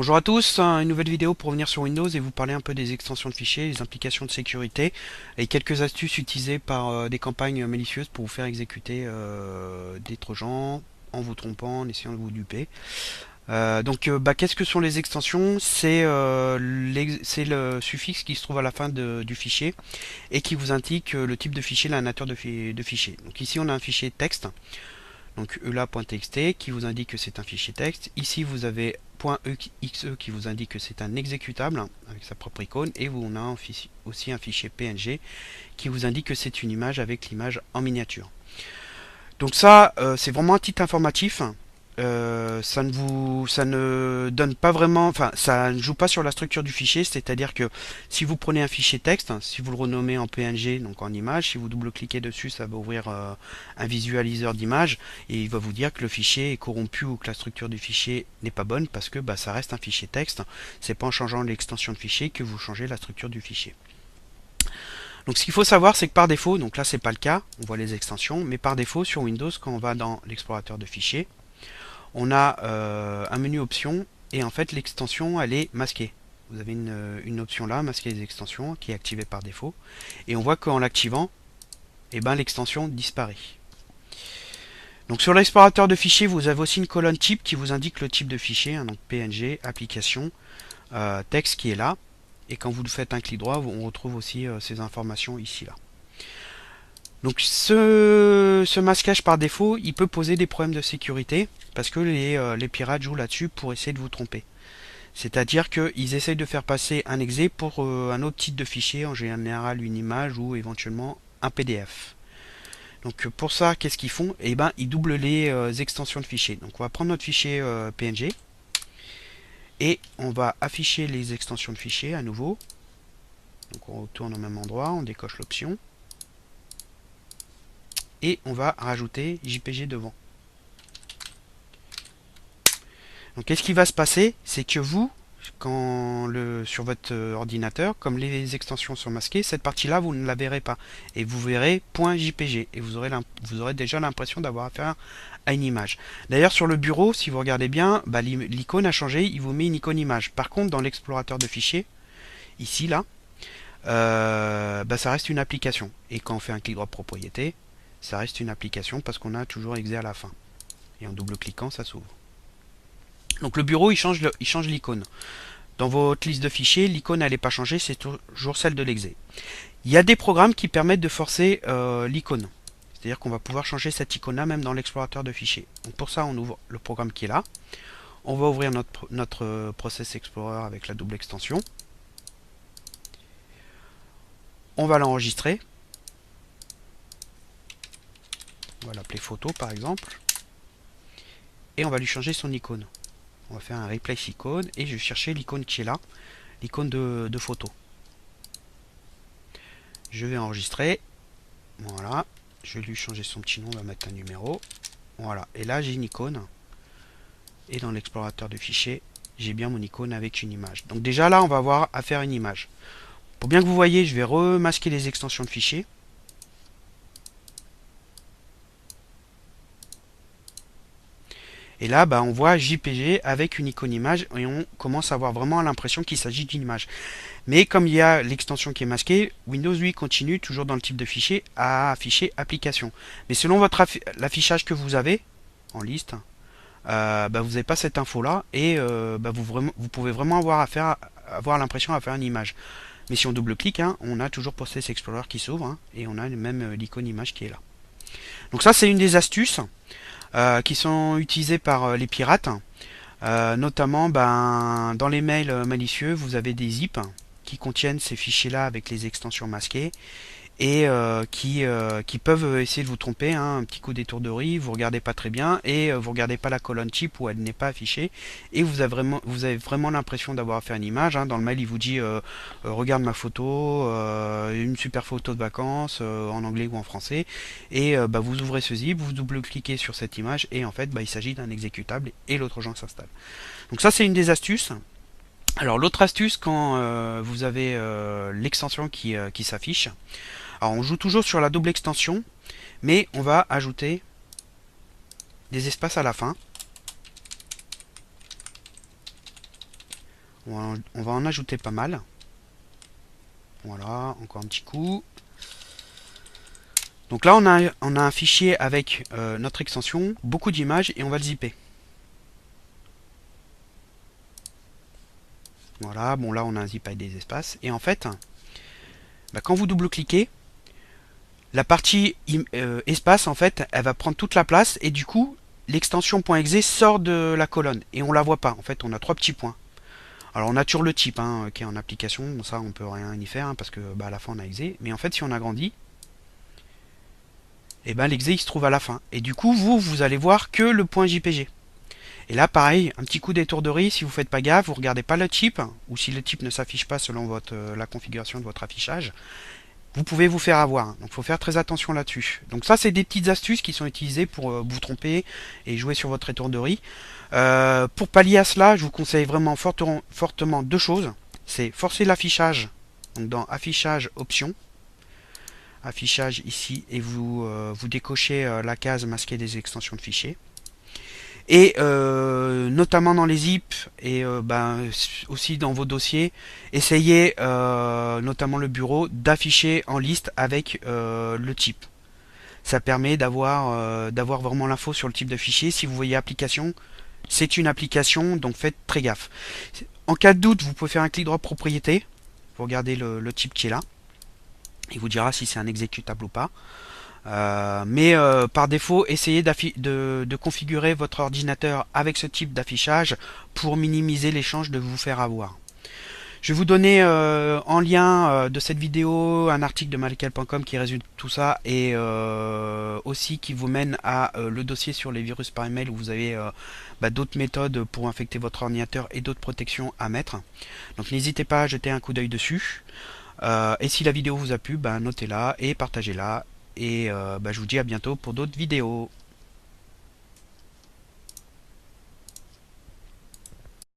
Bonjour à tous, une nouvelle vidéo pour revenir sur Windows et vous parler un peu des extensions de fichiers, les implications de sécurité et quelques astuces utilisées par des campagnes malicieuses pour vous faire exécuter des trojans en vous trompant, en essayant de vous duper. Qu'est-ce que sont les extensions? C'est le suffixe qui se trouve à la fin du fichier et qui vous indique le type de fichier, la nature de fichier. Donc ici on a un fichier texte. Donc eula.txt qui vous indique que c'est un fichier texte. Ici vous avez .exe qui vous indique que c'est un exécutable avec sa propre icône. Et on a aussi un fichier PNG qui vous indique que c'est une image avec l'image en miniature. Donc ça, c'est vraiment un titre informatif. Ça ne donne pas vraiment, enfin, ça ne joue pas sur la structure du fichier, c'est-à-dire que si vous prenez un fichier texte, si vous le renommez en PNG, donc en image, si vous double-cliquez dessus, ça va ouvrir un visualiseur d'image et il va vous dire que le fichier est corrompu ou que la structure du fichier n'est pas bonne parce que ça reste un fichier texte. C'est pas en changeant l'extension de fichier que vous changez la structure du fichier. Donc ce qu'il faut savoir, c'est que par défaut, donc là c'est pas le cas, on voit les extensions, mais par défaut sur Windows, quand on va dans l'explorateur de fichiers, on a un menu options et en fait l'extension elle est masquée. Vous avez une option là, masquer les extensions, qui est activée par défaut. Et on voit qu'en l'activant, l'extension disparaît. Donc sur l'explorateur de fichiers, vous avez aussi une colonne type qui vous indique le type de fichier, donc PNG, application, texte qui est là. Et quand vous faites un clic droit, on retrouve aussi ces informations ici là. Donc ce masquage par défaut, il peut poser des problèmes de sécurité parce que les pirates jouent là-dessus pour essayer de vous tromper. C'est-à-dire qu'ils essayent de faire passer un exe pour un autre type de fichier, en général une image ou éventuellement un PDF. Donc pour ça, qu'est-ce qu'ils font? Eh ben, ils doublent les extensions de fichiers. Donc on va prendre notre fichier PNG et on va afficher les extensions de fichiers à nouveau. Donc on retourne au même endroit, on décoche l'option et on va rajouter JPG devant. Donc qu'est-ce qui va se passer? C'est que vous, sur votre ordinateur, comme les extensions sont masquées, cette partie-là, vous ne la verrez pas. Et vous verrez .jpg. Et vous aurez déjà l'impression d'avoir affaire à une image. D'ailleurs, sur le bureau, si vous regardez bien, l'icône a changé, il vous met une icône image. Par contre, dans l'explorateur de fichiers, ici, là, ça reste une application. Et quand on fait un clic droit propriété, ça reste une application parce qu'on a toujours exe à la fin. Et en double-cliquant, ça s'ouvre. Donc le bureau, il change l'icône. Dans votre liste de fichiers, l'icône elle n'est pas changée, c'est toujours celle de l'exé. Il y a des programmes qui permettent de forcer l'icône. C'est-à-dire qu'on va pouvoir changer cette icône-là même dans l'explorateur de fichiers. Donc pour ça, on ouvre le programme qui est là. On va ouvrir notre Process Explorer avec la double extension. On va l'enregistrer. On va l'appeler photo par exemple. Et on va lui changer son icône. On va faire un replace icône et je vais chercher l'icône qui est là, l'icône de photo. Je vais enregistrer. Voilà. Je vais lui changer son petit nom, on va mettre un numéro. Voilà. Et là, j'ai une icône. Et dans l'explorateur de fichiers, j'ai bien mon icône avec une image. Donc déjà là, on va avoir à faire une image. Pour bien que vous voyez, je vais remasquer les extensions de fichiers. Et là, on voit JPG avec une icône image et on commence à avoir vraiment l'impression qu'il s'agit d'une image. Mais comme il y a l'extension qui est masquée, Windows lui continue toujours dans le type de fichier à afficher application. Mais selon l'affichage que vous avez en liste, vous n'avez pas cette info là et vous pouvez vraiment avoir l'impression à faire une image. Mais si on double-clique, on a toujours Process Explorer qui s'ouvre et on a même l'icône image qui est là. Donc ça c'est une des astuces qui sont utilisées par les pirates. Notamment dans les mails malicieux, vous avez des zips qui contiennent ces fichiers-là avec les extensions masquées et qui peuvent essayer de vous tromper. Un petit coup d'étourderie, vous regardez pas très bien et vous regardez pas la colonne type où elle n'est pas affichée et vous avez vraiment l'impression d'avoir affaire à une image. Dans le mail, il vous dit regarde ma photo, une super photo de vacances en anglais ou en français et vous ouvrez ce zip, vous double-cliquez sur cette image et en fait il s'agit d'un exécutable et l'autre genre s'installe. Donc ça c'est une des astuces. Alors l'autre astuce quand vous avez l'extension qui s'affiche, alors on joue toujours sur la double extension, mais on va ajouter des espaces à la fin. On va en ajouter pas mal. Voilà, encore un petit coup. Donc là, on a un fichier avec notre extension, beaucoup d'images, et on va le zipper. Voilà, bon là, on a un zip avec des espaces. Et en fait, bah, quand vous double-cliquez, la partie espace, en fait, elle va prendre toute la place, et du coup, l'extension .exe sort de la colonne, et on la voit pas. En fait, on a 3 petits points. Alors on a toujours le type qui est en application, bon, ça on peut rien y faire parce que bah, à la fin on a exe, mais en fait si on agrandit, et ben l'exe il se trouve à la fin. Et du coup vous allez voir que le point JPG. Et là pareil, un petit coup d'étourderie, si vous faites pas gaffe, vous regardez pas le type, ou si le type ne s'affiche pas selon la configuration de votre affichage, vous pouvez vous faire avoir. Donc il faut faire très attention là-dessus. Donc ça c'est des petites astuces qui sont utilisées pour vous tromper et jouer sur votre étourderie. Pour pallier à cela, je vous conseille vraiment fortement deux choses. C'est forcer l'affichage, donc dans affichage options, affichage ici, et vous décochez la case masquer des extensions de fichiers. Et notamment dans les zips et aussi dans vos dossiers, essayez, notamment le bureau, d'afficher en liste avec le type. Ça permet d'avoir vraiment l'info sur le type de fichier. Si vous voyez application, c'est une application, donc faites très gaffe. En cas de doute, vous pouvez faire un clic droit propriété. Vous regardez le type qui est là. Il vous dira si c'est un exécutable ou pas. Mais par défaut, essayez de configurer votre ordinateur avec ce type d'affichage pour minimiser les chances de vous faire avoir. Je vais vous donner en lien de cette vidéo un article de malekal.com qui résume tout ça et aussi qui vous mène à le dossier sur les virus par email où vous avez d'autres méthodes pour infecter votre ordinateur et d'autres protections à mettre. Donc n'hésitez pas à jeter un coup d'œil dessus. Et si la vidéo vous a plu, notez-la et partagez-la. Et je vous dis à bientôt pour d'autres vidéos.